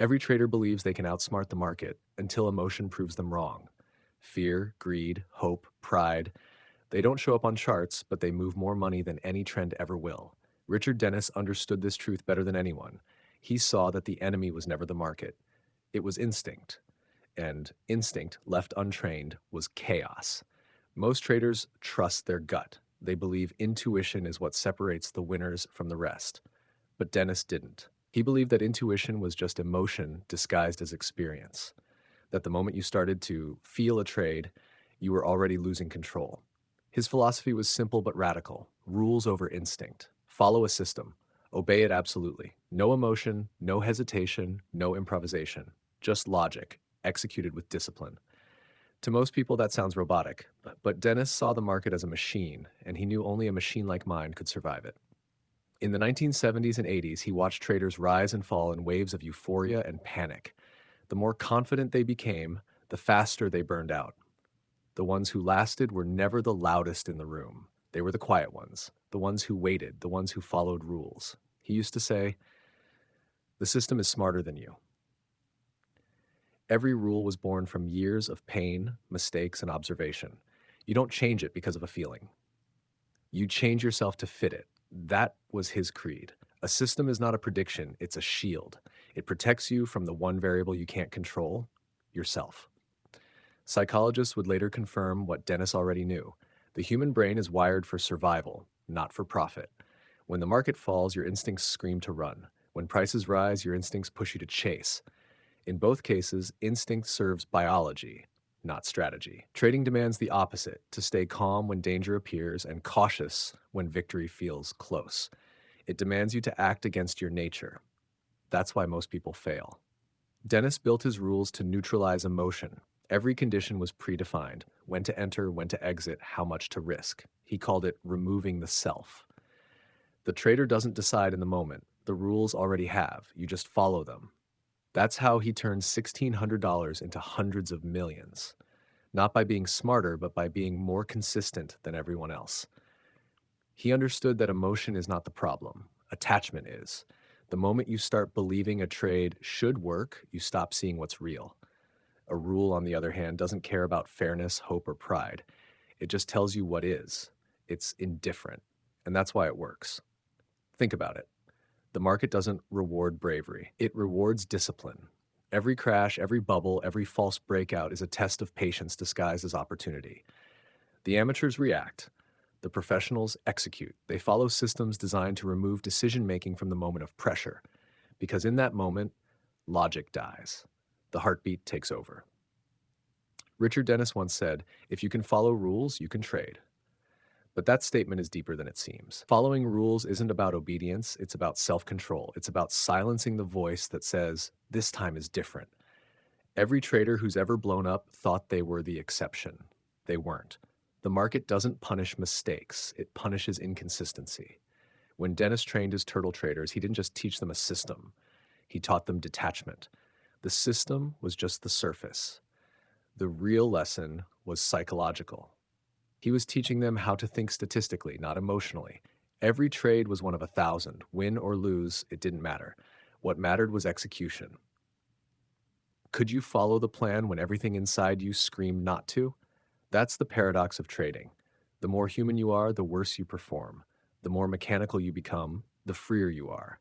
Every trader believes they can outsmart the market until emotion proves them wrong. Fear, greed, hope, pride, they don't show up on charts, but they move more money than any trend ever will. Richard Dennis understood this truth better than anyone. He saw that the enemy was never the market, it was instinct. And instinct, left untrained, was chaos. Most traders trust their gut. They believe intuition is what separates the winners from the rest. But Dennis didn't. He believed that intuition was just emotion disguised as experience, that the moment you started to feel a trade, you were already losing control. His philosophy was simple but radical: rules over instinct. Follow a system. Obey it absolutely. No emotion, no hesitation, no improvisation. Just logic, executed with discipline. To most people, that sounds robotic, but Dennis saw the market as a machine, and he knew only a machine like mine could survive it. In the 1970s and 80s, he watched traders rise and fall in waves of euphoria and panic. The more confident they became, the faster they burned out. The ones who lasted were never the loudest in the room. They were the quiet ones, the ones who waited, the ones who followed rules. He used to say, "The system is smarter than you." Every rule was born from years of pain, mistakes, and observation. You don't change it because of a feeling. You change yourself to fit it. That was his creed. A system is not a prediction, it's a shield. It protects you from the one variable you can't control: yourself. Psychologists would later confirm what Dennis already knew. The human brain is wired for survival, not for profit. When the market falls, your instincts scream to run. When prices rise, your instincts push you to chase. In both cases, instinct serves biology, not strategy. Trading demands the opposite: to stay calm when danger appears and cautious when victory feels close. It demands you to act against your nature. That's why most people fail. Dennis built his rules to neutralize emotion. Every condition was predefined: when to enter, when to exit, how much to risk. He called it removing the self. The trader doesn't decide in the moment. The rules already have. You just follow them. That's how he turned $1,600 into hundreds of millions. Not by being smarter, but by being more consistent than everyone else. He understood that emotion is not the problem. Attachment is. The moment you start believing a trade should work, you stop seeing what's real. A rule, on the other hand, doesn't care about fairness, hope, or pride. It just tells you what is. It's indifferent. And that's why it works. Think about it. The market doesn't reward bravery, it rewards discipline. Every crash, every bubble, every false breakout is a test of patience disguised as opportunity. The amateurs react. The professionals execute. They follow systems designed to remove decision making from the moment of pressure, because in that moment, logic dies. The heartbeat takes over. Richard Dennis once said, "If you can follow rules, you can trade." But that statement is deeper than it seems. Following rules isn't about obedience, it's about self control. It's about silencing the voice that says, "This time is different." Every trader who's ever blown up thought they were the exception. They weren't. The market doesn't punish mistakes, it punishes inconsistency. When Dennis trained his turtle traders, he didn't just teach them a system, he taught them detachment. The system was just the surface. The real lesson was psychological. He was teaching them how to think statistically, not emotionally. Every trade was one of 1,000. Win or lose, it didn't matter. What mattered was execution. Could you follow the plan when everything inside you screamed not to? That's the paradox of trading. The more human you are, the worse you perform. The more mechanical you become, the freer you are.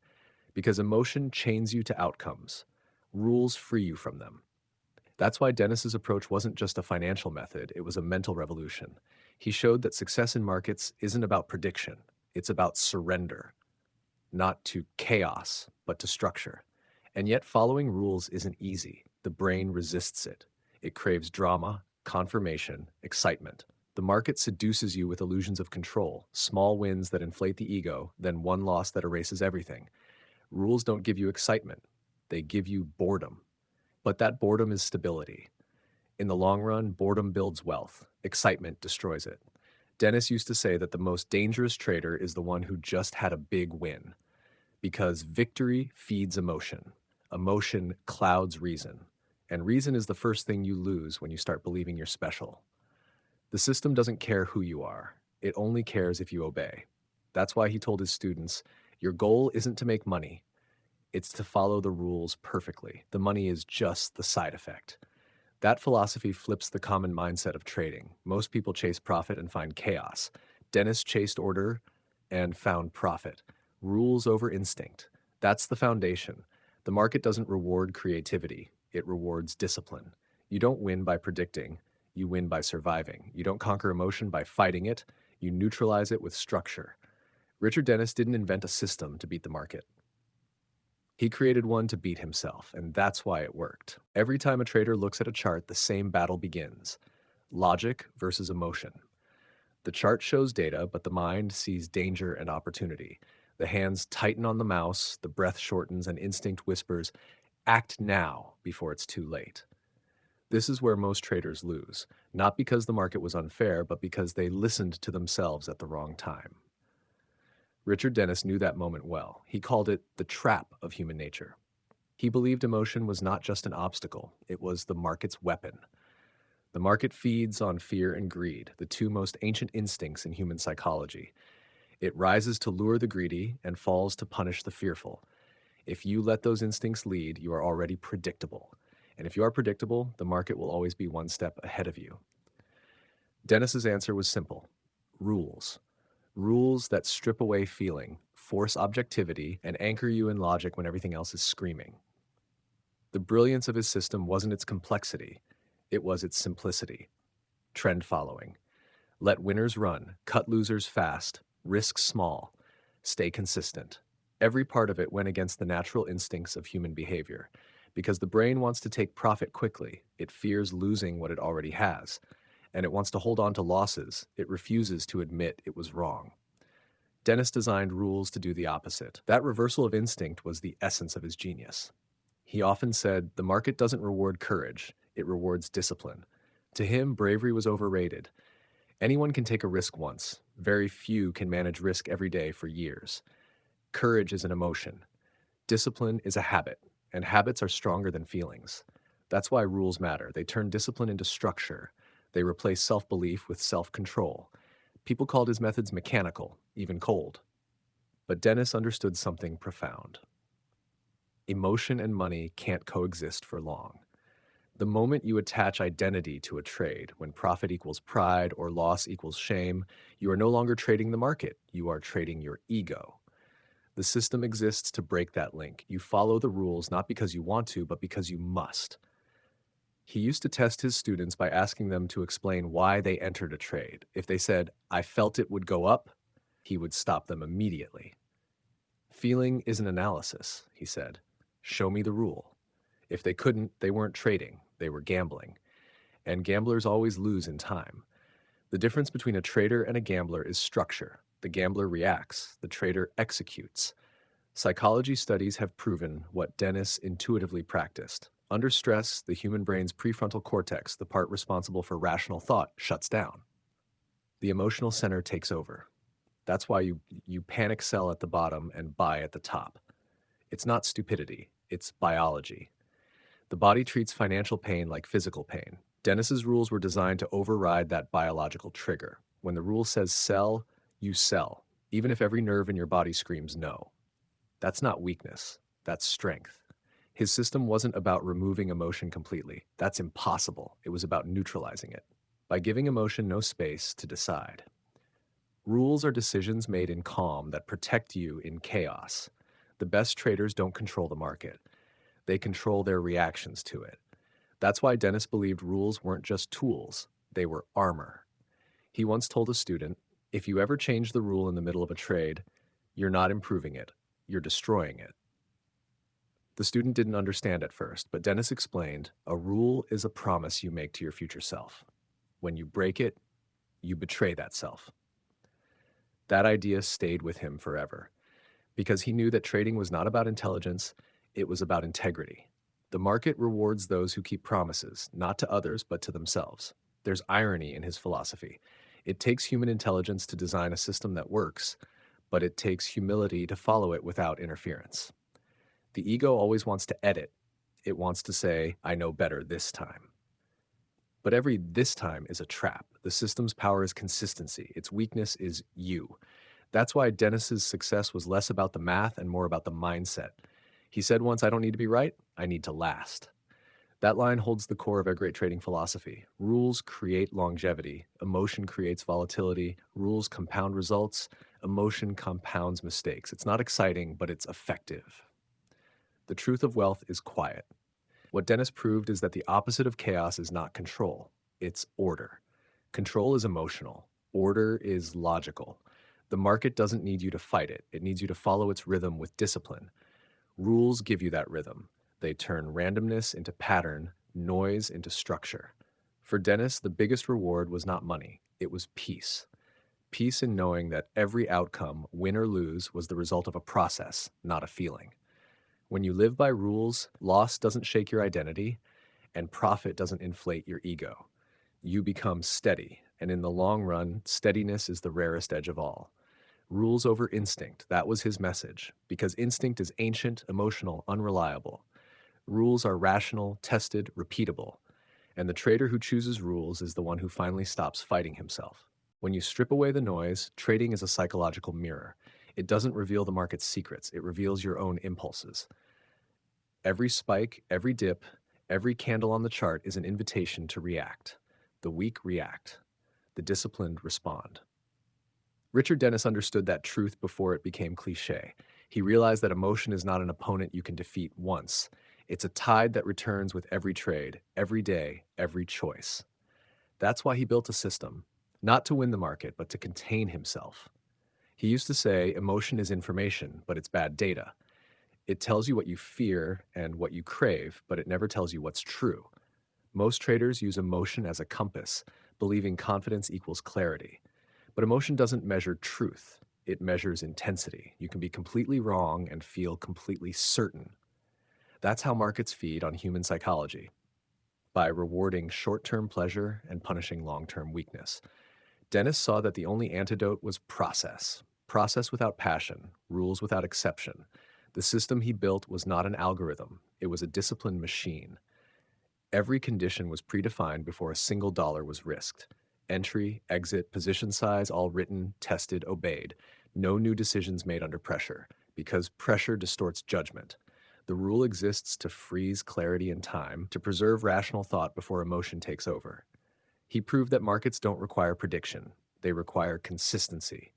Because emotion chains you to outcomes. Rules free you from them. That's why Dennis's approach wasn't just a financial method, it was a mental revolution. He showed that success in markets isn't about prediction, it's about surrender, not to chaos, but to structure. And yet, following rules isn't easy. The brain resists it. It craves drama, confirmation, excitement. The market seduces you with illusions of control, small wins that inflate the ego, then one loss that erases everything. Rules don't give you excitement, they give you boredom. But that boredom is stability. In the long run, boredom builds wealth. Excitement destroys it. Dennis used to say that the most dangerous trader is the one who just had a big win, because victory feeds emotion. Emotion clouds reason. And reason is the first thing you lose when you start believing you're special. The system doesn't care who you are. It only cares if you obey. That's why he told his students, your goal isn't to make money. It's to follow the rules perfectly. The money is just the side effect. That philosophy flips the common mindset of trading. Most people chase profit and find chaos. Dennis chased order and found profit. Rules over instinct. That's the foundation. The market doesn't reward creativity, it rewards discipline. You don't win by predicting, you win by surviving. You don't conquer emotion by fighting it, you neutralize it with structure. Richard Dennis didn't invent a system to beat the market. He created one to beat himself, and that's why it worked. Every time a trader looks at a chart, the same battle begins: logic versus emotion. The chart shows data, but the mind sees danger and opportunity. The hands tighten on the mouse, the breath shortens, and instinct whispers, act now before it's too late. This is where most traders lose, not because the market was unfair, but because they listened to themselves at the wrong time. Richard Dennis knew that moment well. He called it the trap of human nature. He believed emotion was not just an obstacle, it was the market's weapon. The market feeds on fear and greed, the two most ancient instincts in human psychology. It rises to lure the greedy and falls to punish the fearful. If you let those instincts lead, you are already predictable. And if you are predictable, the market will always be one step ahead of you. Dennis's answer was simple: rules. Rules that strip away feeling, force objectivity, and anchor you in logic when everything else is screaming. The brilliance of his system wasn't its complexity, it was its simplicity. Trend following. Let winners run, cut losers fast, risk small, stay consistent. Every part of it went against the natural instincts of human behavior. Because the brain wants to take profit quickly, it fears losing what it already has, and it wants to hold on to losses. It refuses to admit it was wrong. Dennis designed rules to do the opposite. That reversal of instinct was the essence of his genius. He often said, the market doesn't reward courage, it rewards discipline. To him, bravery was overrated. Anyone can take a risk once. Very few can manage risk every day for years. Courage is an emotion. Discipline is a habit, and habits are stronger than feelings. That's why rules matter. They turn discipline into structure. They replace self-belief with self-control. People called his methods mechanical, even cold. But Dennis understood something profound. Emotion and money can't coexist for long. The moment you attach identity to a trade, when profit equals pride or loss equals shame, you are no longer trading the market, you are trading your ego. The system exists to break that link. You follow the rules not because you want to, but because you must. He used to test his students by asking them to explain why they entered a trade. If they said, I felt it would go up, he would stop them immediately. Feeling is an analysis, he said. Show me the rule. If they couldn't, they weren't trading, they were gambling. And gamblers always lose in time. The difference between a trader and a gambler is structure. The gambler reacts, the trader executes. Psychology studies have proven what Dennis intuitively practiced. Under stress, the human brain's prefrontal cortex, the part responsible for rational thought, shuts down. The emotional center takes over. That's why you panic sell at the bottom and buy at the top. It's not stupidity, it's biology. The body treats financial pain like physical pain. Dennis's rules were designed to override that biological trigger. When the rule says sell, you sell, even if every nerve in your body screams no. That's not weakness, that's strength. His system wasn't about removing emotion completely. That's impossible. It was about neutralizing it, by giving emotion no space to decide. Rules are decisions made in calm that protect you in chaos. The best traders don't control the market. They control their reactions to it. That's why Dennis believed rules weren't just tools, they were armor. He once told a student, if you ever change the rule in the middle of a trade, you're not improving it, you're destroying it. The student didn't understand at first, but Dennis explained, a rule is a promise you make to your future self. When you break it, you betray that self. That idea stayed with him forever, because he knew that trading was not about intelligence, it was about integrity. The market rewards those who keep promises, not to others, but to themselves. There's irony in his philosophy. It takes human intelligence to design a system that works, but it takes humility to follow it without interference. The ego always wants to edit. It wants to say, I know better this time. But every this time is a trap. The system's power is consistency. Its weakness is you. That's why Dennis's success was less about the math and more about the mindset. He said once, "I don't need to be right, I need to last." That line holds the core of our great trading philosophy. Rules create longevity, emotion creates volatility, rules compound results, emotion compounds mistakes. It's not exciting, but it's effective. The truth of wealth is quiet. What Dennis proved is that the opposite of chaos is not control, it's order. Control is emotional, order is logical. The market doesn't need you to fight it, it needs you to follow its rhythm with discipline. Rules give you that rhythm. They turn randomness into pattern, noise into structure. For Dennis, the biggest reward was not money, it was peace. Peace in knowing that every outcome, win or lose, was the result of a process, not a feeling. When you live by rules, loss doesn't shake your identity, and profit doesn't inflate your ego. You become steady, and in the long run, steadiness is the rarest edge of all. Rules over instinct, that was his message, because instinct is ancient, emotional, unreliable. Rules are rational, tested, repeatable, and the trader who chooses rules is the one who finally stops fighting himself. When you strip away the noise, trading is a psychological mirror. It doesn't reveal the market's secrets, it reveals your own impulses. Every spike, every dip, every candle on the chart is an invitation to react. The weak react, the disciplined respond. Richard Dennis understood that truth before it became cliche. He realized that emotion is not an opponent you can defeat once. It's a tide that returns with every trade, every day, every choice. That's why he built a system, not to win the market, but to contain himself. He used to say, emotion is information, but it's bad data. It tells you what you fear and what you crave, but it never tells you what's true. Most traders use emotion as a compass, believing confidence equals clarity. But emotion doesn't measure truth, it measures intensity. You can be completely wrong and feel completely certain. That's how markets feed on human psychology, by rewarding short-term pleasure and punishing long-term weakness. Dennis saw that the only antidote was process. Process without passion, rules without exception. The system he built was not an algorithm, it was a disciplined machine. Every condition was predefined before a single dollar was risked. Entry, exit, position size, all written, tested, obeyed. No new decisions made under pressure, because pressure distorts judgment. The rule exists to freeze clarity and time, to preserve rational thought before emotion takes over. He proved that markets don't require prediction, they require consistency.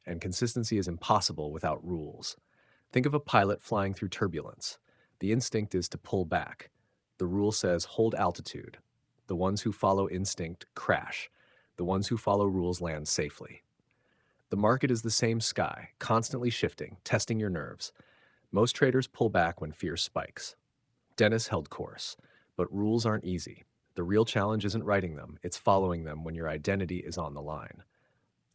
And consistency is impossible without rules. Think of a pilot flying through turbulence. The instinct is to pull back. The rule says hold altitude. The ones who follow instinct crash. The ones who follow rules land safely. The market is the same sky, constantly shifting, testing your nerves. Most traders pull back when fear spikes. Dennis held course, but rules aren't easy. The real challenge isn't writing them, it's following them when your identity is on the line.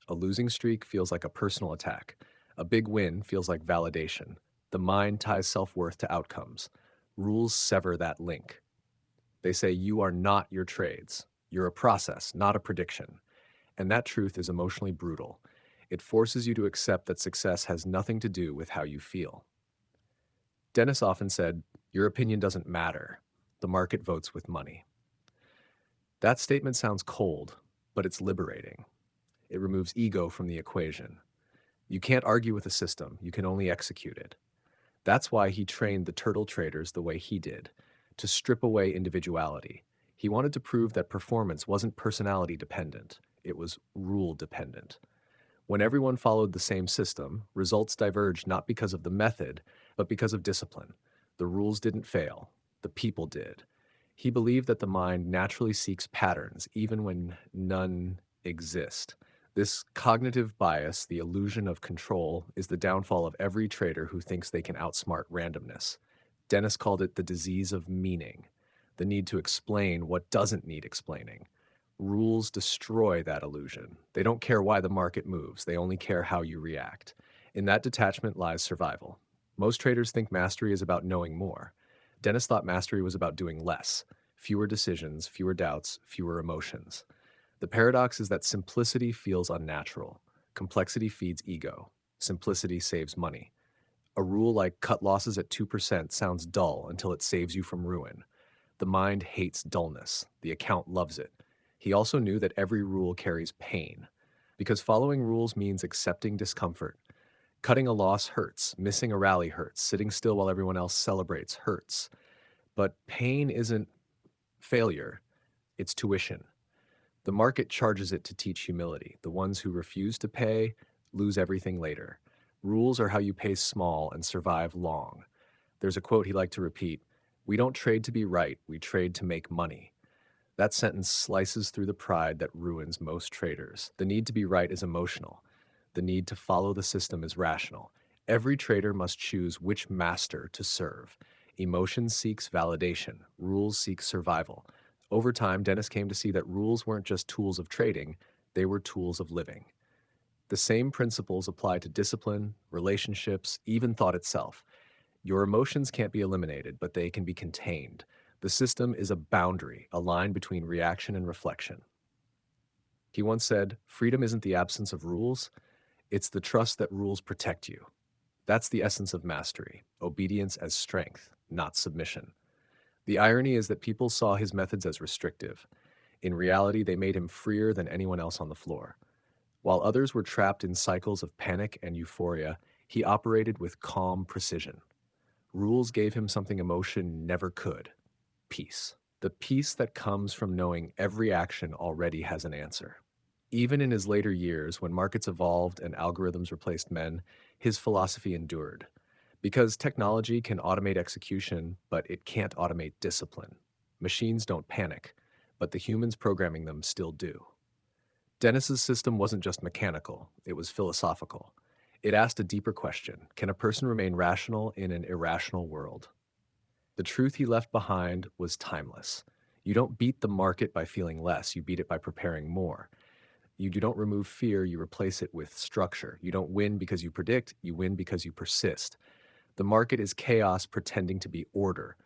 A losing streak feels like a personal attack. A big win feels like validation. The mind ties self-worth to outcomes. Rules sever that link. They say you are not your trades. You're a process, not a prediction. And that truth is emotionally brutal. It forces you to accept that success has nothing to do with how you feel. Dennis often said, "Your opinion doesn't matter. The market votes with money." That statement sounds cold, but it's liberating. It removes ego from the equation. You can't argue with a system, you can only execute it. That's why he trained the turtle traders the way he did, to strip away individuality. He wanted to prove that performance wasn't personality dependent, it was rule dependent. When everyone followed the same system, results diverged not because of the method, but because of discipline. The rules didn't fail, the people did. He believed that the mind naturally seeks patterns, even when none exist. This cognitive bias, the illusion of control, is the downfall of every trader who thinks they can outsmart randomness. Dennis called it the disease of meaning, the need to explain what doesn't need explaining. Rules destroy that illusion. They don't care why the market moves, they only care how you react. In that detachment lies survival. Most traders think mastery is about knowing more. Dennis thought mastery was about doing less, fewer decisions, fewer doubts, fewer emotions. The paradox is that simplicity feels unnatural. Complexity feeds ego. Simplicity saves money. A rule like cut losses at 2% sounds dull until it saves you from ruin. The mind hates dullness. The account loves it. He also knew that every rule carries pain, because following rules means accepting discomfort. Cutting a loss hurts, missing a rally hurts, sitting still while everyone else celebrates hurts. But pain isn't failure, it's tuition. The market charges it to teach humility. The ones who refuse to pay lose everything later. Rules are how you pay small and survive long. There's a quote he liked to repeat: "We don't trade to be right, we trade to make money." That sentence slices through the pride that ruins most traders. The need to be right is emotional. The need to follow the system is rational. Every trader must choose which master to serve. Emotion seeks validation. Rules seek survival. Over time, Dennis came to see that rules weren't just tools of trading, they were tools of living. The same principles apply to discipline, relationships, even thought itself. Your emotions can't be eliminated, but they can be contained. The system is a boundary, a line between reaction and reflection. He once said, "Freedom isn't the absence of rules, it's the trust that rules protect you." That's the essence of mastery, obedience as strength, not submission. The irony is that people saw his methods as restrictive. In reality, they made him freer than anyone else on the floor. While others were trapped in cycles of panic and euphoria, he operated with calm precision. Rules gave him something emotion never could: peace. The peace that comes from knowing every action already has an answer. Even in his later years, when markets evolved and algorithms replaced men, his philosophy endured. Because technology can automate execution, but it can't automate discipline. Machines don't panic, but the humans programming them still do. Dennis's system wasn't just mechanical, it was philosophical. It asked a deeper question: can a person remain rational in an irrational world? The truth he left behind was timeless. You don't beat the market by feeling less, you beat it by preparing more. You don't remove fear, you replace it with structure. You don't win because you predict, you win because you persist. The market is chaos pretending to be order.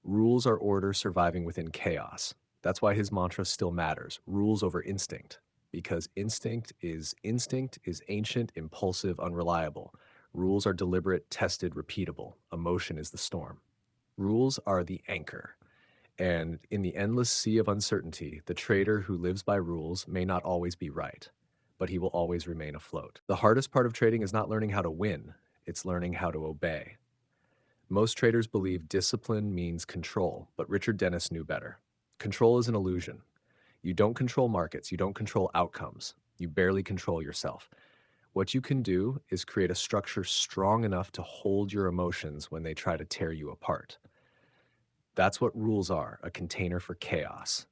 Rules are order surviving within chaos. That's why his mantra still matters: rules over instinct. Because instinct is ancient, impulsive, unreliable. Rules are deliberate, tested, repeatable. Emotion is the storm. Rules are the anchor. And in the endless sea of uncertainty, the trader who lives by rules may not always be right, but he will always remain afloat. The hardest part of trading is not learning how to win, it's learning how to obey. Most traders believe discipline means control, but Richard Dennis knew better. Control is an illusion. You don't control markets, you don't control outcomes, you barely control yourself. What you can do is create a structure strong enough to hold your emotions when they try to tear you apart. That's what rules are: a container for chaos.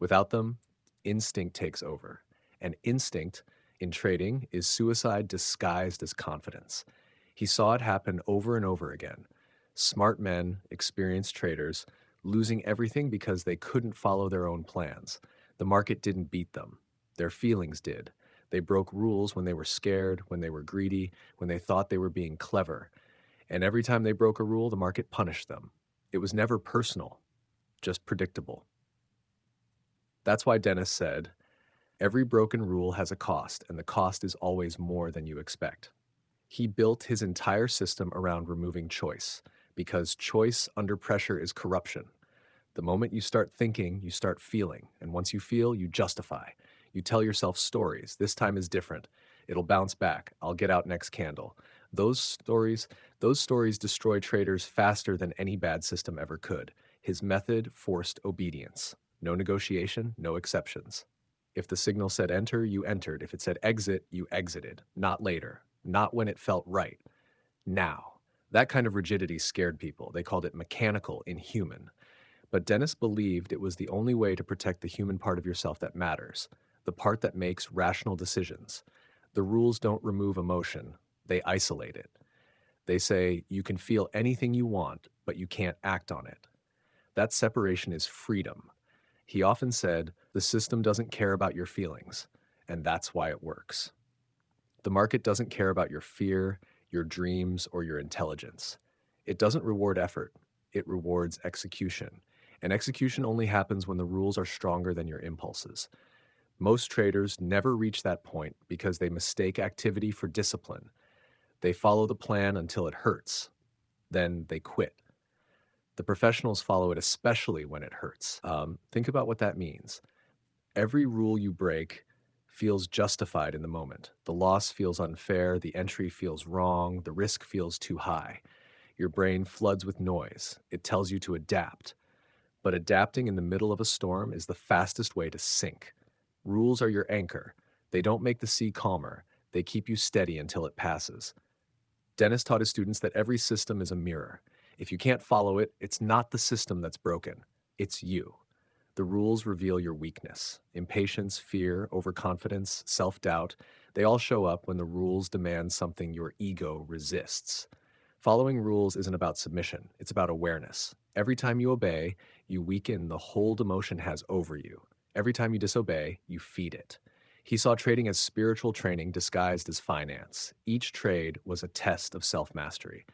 Without them, instinct takes over. And instinct in trading is suicide disguised as confidence. He saw it happen over and over again. Smart men, experienced traders, losing everything because they couldn't follow their own plans. The market didn't beat them, their feelings did. They broke rules when they were scared, when they were greedy, when they thought they were being clever. And every time they broke a rule, the market punished them. It was never personal, just predictable. That's why Dennis said, "Every broken rule has a cost, and the cost is always more than you expect." He built his entire system around removing choice, because choice under pressure is corruption. The moment you start thinking, you start feeling, and once you feel, you justify. You tell yourself stories: "This time is different. It'll bounce back. I'll get out next candle." Those stories, those stories destroy traders faster than any bad system ever could. His method forced obedience. No negotiation, no exceptions. If the signal said enter, you entered. If it said exit, you exited. Not later. Not when it felt right. Now. That kind of rigidity scared people. They called it mechanical, inhuman. But Dennis believed it was the only way to protect the human part of yourself that matters, the part that makes rational decisions. The rules don't remove emotion, they isolate it. They say you can feel anything you want, but you can't act on it. That separation is freedom. He often said, "The system doesn't care about your feelings, and that's why it works." The market doesn't care about your fear, your dreams, or your intelligence. It doesn't reward effort, it rewards execution. And execution only happens when the rules are stronger than your impulses. Most traders never reach that point because they mistake activity for discipline. They follow the plan until it hurts. Then they quit. The professionals follow it especially when it hurts. Think about what that means. Every rule you break feels justified in the moment. The loss feels unfair, the entry feels wrong, the risk feels too high. Your brain floods with noise. It tells you to adapt. But adapting in the middle of a storm is the fastest way to sink. Rules are your anchor. They don't make the sea calmer, they keep you steady until it passes. Dennis taught his students that every system is a mirror. If you can't follow it, it's not the system that's broken, it's you. The rules reveal your weakness. Impatience, fear, overconfidence, self doubt, they all show up when the rules demand something your ego resists. Following rules isn't about submission, it's about awareness. Every time you obey, you weaken the hold emotion has over you. Every time you disobey, you feed it. He saw trading as spiritual training disguised as finance. Each trade was a test of self mastery.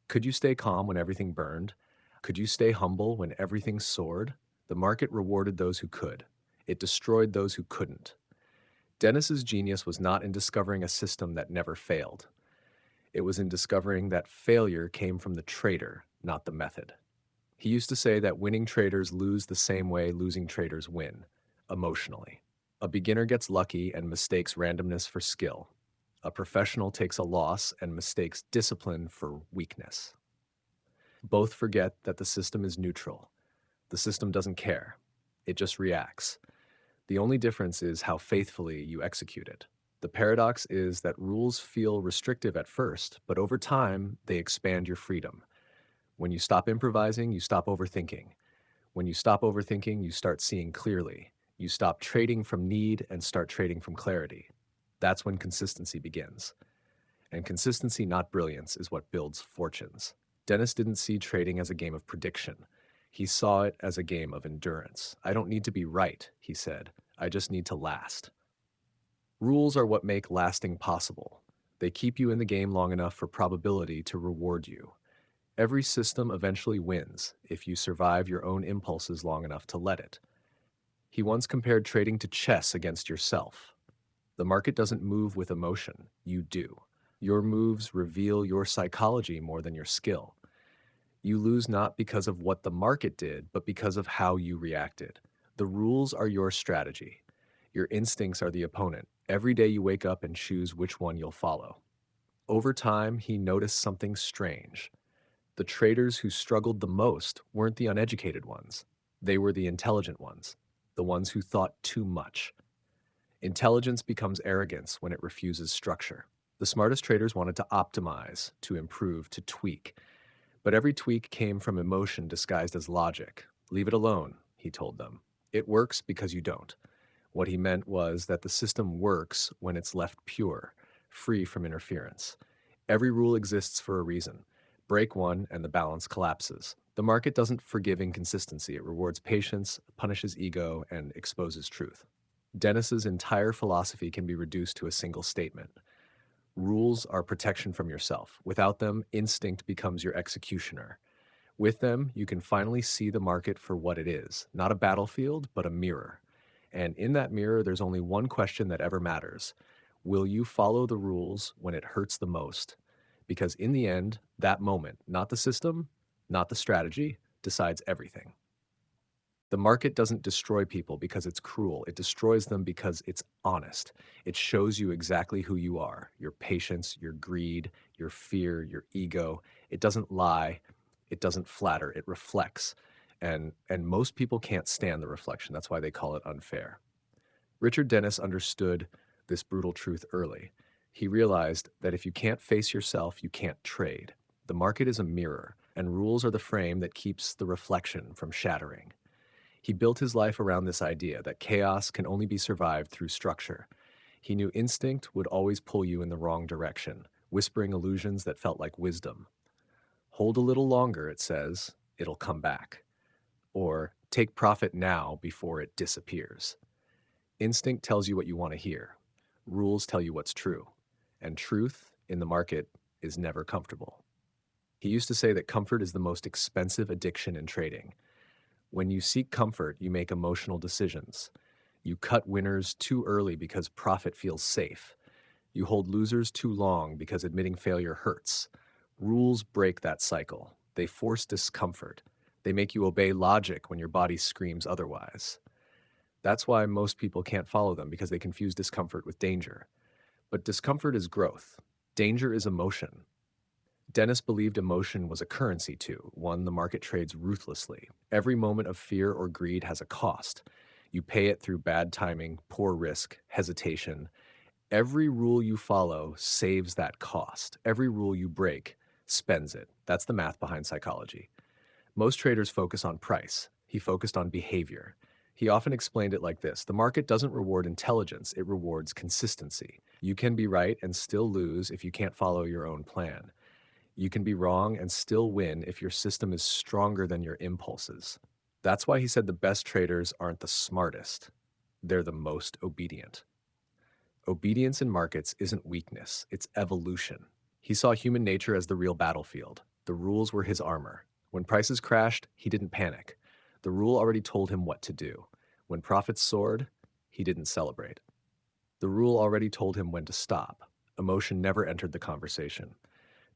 Could you stay calm when everything burned? Could you stay humble when everything soared? The market rewarded those who could. It destroyed those who couldn't. Dennis's genius was not in discovering a system that never failed. It was in discovering that failure came from the trader, not the method. He used to say that winning traders lose the same way losing traders win, emotionally. A beginner gets lucky and mistakes randomness for skill. A professional takes a loss and mistakes discipline for weakness. Both forget that the system is neutral. The system doesn't care. It just reacts. The only difference is how faithfully you execute it. The paradox is that rules feel restrictive at first, but over time, they expand your freedom. When you stop improvising, you stop overthinking. When you stop overthinking, you start seeing clearly. You stop trading from need and start trading from clarity. That's when consistency begins. And consistency, not brilliance, is what builds fortunes. Dennis didn't see trading as a game of prediction. He saw it as a game of endurance. I don't need to be right, he said. I just need to last. Rules are what make lasting possible. They keep you in the game long enough for probability to reward you. Every system eventually wins if you survive your own impulses long enough to let it. He once compared trading to chess against yourself. The market doesn't move with emotion, you do. Your moves reveal your psychology more than your skill. You lose not because of what the market did, but because of how you reacted. The rules are your strategy. Your instincts are the opponent. Every day you wake up and choose which one you'll follow. Over time, he noticed something strange. The traders who struggled the most weren't the uneducated ones. They were the intelligent ones, the ones who thought too much. Intelligence becomes arrogance when it refuses structure. The smartest traders wanted to optimize, to improve, to tweak. But every tweak came from emotion disguised as logic. Leave it alone, he told them. It works because you don't. What he meant was that the system works when it's left pure, free from interference. Every rule exists for a reason. Break one and the balance collapses. The market doesn't forgive inconsistency. It rewards patience, punishes ego, and exposes truth. Dennis's entire philosophy can be reduced to a single statement. Rules are protection from yourself. Without them, instinct becomes your executioner. With them, you can finally see the market for what it is, not a battlefield, but a mirror. And in that mirror, there's only one question that ever matters. Will you follow the rules when it hurts the most? Because in the end, that moment, not the system, not the strategy, decides everything. The market doesn't destroy people because it's cruel. It destroys them because it's honest. It shows you exactly who you are, your patience, your greed, your fear, your ego. It doesn't lie. It doesn't flatter. It reflects. And most people can't stand the reflection. That's why they call it unfair. Richard Dennis understood this brutal truth early. He realized that if you can't face yourself, you can't trade. The market is a mirror, and rules are the frame that keeps the reflection from shattering. He built his life around this idea that chaos can only be survived through structure. He knew instinct would always pull you in the wrong direction, whispering illusions that felt like wisdom. Hold a little longer, it says, it'll come back. Or take profit now before it disappears. Instinct tells you what you want to hear. Rules tell you what's true. And truth in the market is never comfortable. He used to say that comfort is the most expensive addiction in trading. When you seek comfort, you make emotional decisions. You cut winners too early because profit feels safe. You hold losers too long because admitting failure hurts. Rules break that cycle. They force discomfort. They make you obey logic when your body screams otherwise. That's why most people can't follow them because they confuse discomfort with danger. But discomfort is growth. Danger is emotion. Dennis believed emotion was a currency too, one the market trades ruthlessly. Every moment of fear or greed has a cost. You pay it through bad timing, poor risk, hesitation. Every rule you follow saves that cost. Every rule you break spends it. That's the math behind psychology. Most traders focus on price. He focused on behavior. He often explained it like this: the market doesn't reward intelligence, it rewards consistency. You can be right and still lose if you can't follow your own plan. You can be wrong and still win if your system is stronger than your impulses. That's why he said the best traders aren't the smartest, they're the most obedient. Obedience in markets isn't weakness, it's evolution. He saw human nature as the real battlefield. The rules were his armor. When prices crashed, he didn't panic. The rule already told him what to do. When profits soared, he didn't celebrate. The rule already told him when to stop. Emotion never entered the conversation.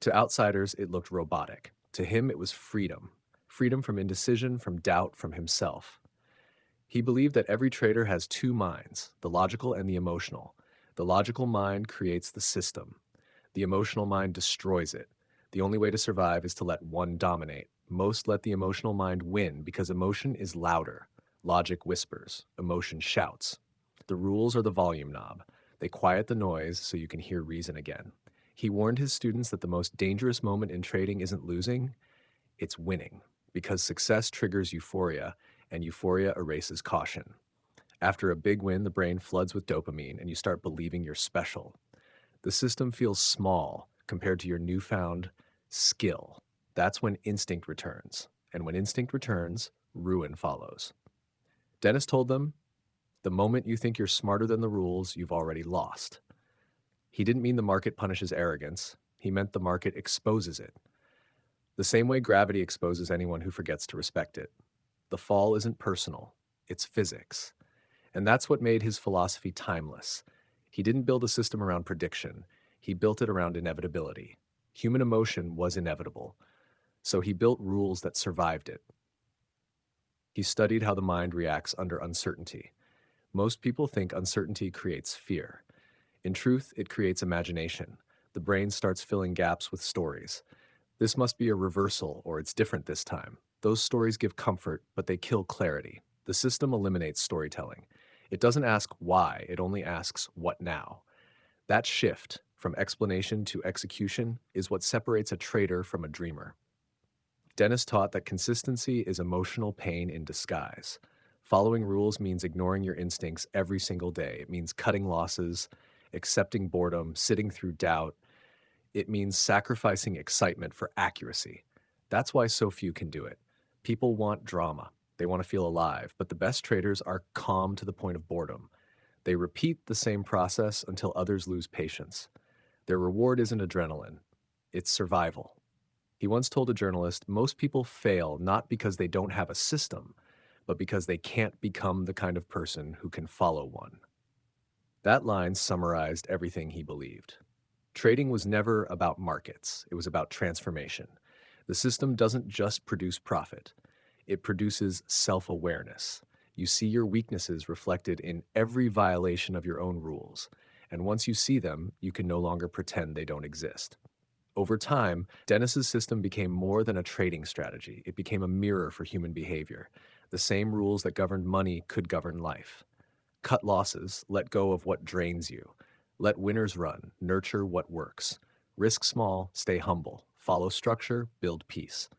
To outsiders, it looked robotic. To him, it was freedom. Freedom from indecision, from doubt, from himself. He believed that every trader has two minds, the logical and the emotional. The logical mind creates the system. The emotional mind destroys it. The only way to survive is to let one dominate. Most let the emotional mind win because emotion is louder. Logic whispers. Emotion shouts. The rules are the volume knob. They quiet the noise so you can hear reason again. He warned his students that the most dangerous moment in trading isn't losing, it's winning, because success triggers euphoria, and euphoria erases caution. After a big win, the brain floods with dopamine, and you start believing you're special. The system feels small compared to your newfound skill. That's when instinct returns. And when instinct returns, ruin follows. Dennis told them, the moment you think you're smarter than the rules, you've already lost. He didn't mean the market punishes arrogance. He meant the market exposes it. The same way gravity exposes anyone who forgets to respect it. The fall isn't personal, it's physics. And that's what made his philosophy timeless. He didn't build a system around prediction, he built it around inevitability. Human emotion was inevitable, so he built rules that survived it. He studied how the mind reacts under uncertainty. Most people think uncertainty creates fear. In truth, it creates imagination. The brain starts filling gaps with stories. This must be a reversal, or it's different this time. Those stories give comfort, but they kill clarity. The system eliminates storytelling. It doesn't ask why, it only asks what now. That shift from explanation to execution is what separates a trader from a dreamer. Dennis taught that consistency is emotional pain in disguise. Following rules means ignoring your instincts every single day. It means cutting losses, accepting boredom, sitting through doubt. It means sacrificing excitement for accuracy. That's why so few can do it. People want drama. They want to feel alive, but the best traders are calm to the point of boredom. They repeat the same process until others lose patience. Their reward isn't adrenaline, it's survival. He once told a journalist, most people fail not because they don't have a system, but because they can't become the kind of person who can follow one. That line summarized everything he believed. Trading was never about markets, it was about transformation. The system doesn't just produce profit, it produces self-awareness. You see your weaknesses reflected in every violation of your own rules, and once you see them, you can no longer pretend they don't exist. Over time, Dennis's system became more than a trading strategy. It became a mirror for human behavior. The same rules that governed money could govern life. Cut losses, let go of what drains you. Let winners run, nurture what works. Risk small, stay humble. Follow structure, build peace.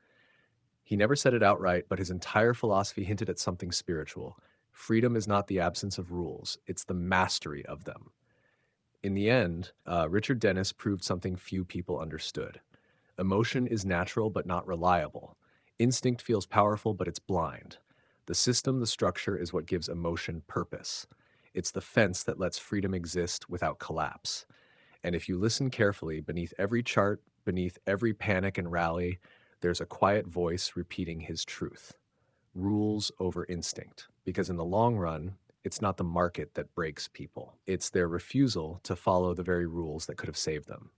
He never said it outright, but his entire philosophy hinted at something spiritual. Freedom is not the absence of rules, it's the mastery of them. In the end, Richard Dennis proved something few people understood. Emotion is natural but not reliable. Instinct feels powerful, but it's blind. The system, the structure, is what gives emotion purpose. It's the fence that lets freedom exist without collapse. And if you listen carefully, beneath every chart, beneath every panic and rally, there's a quiet voice repeating his truth. Rules over instinct. Because in the long run, it's not the market that breaks people. It's their refusal to follow the very rules that could have saved them.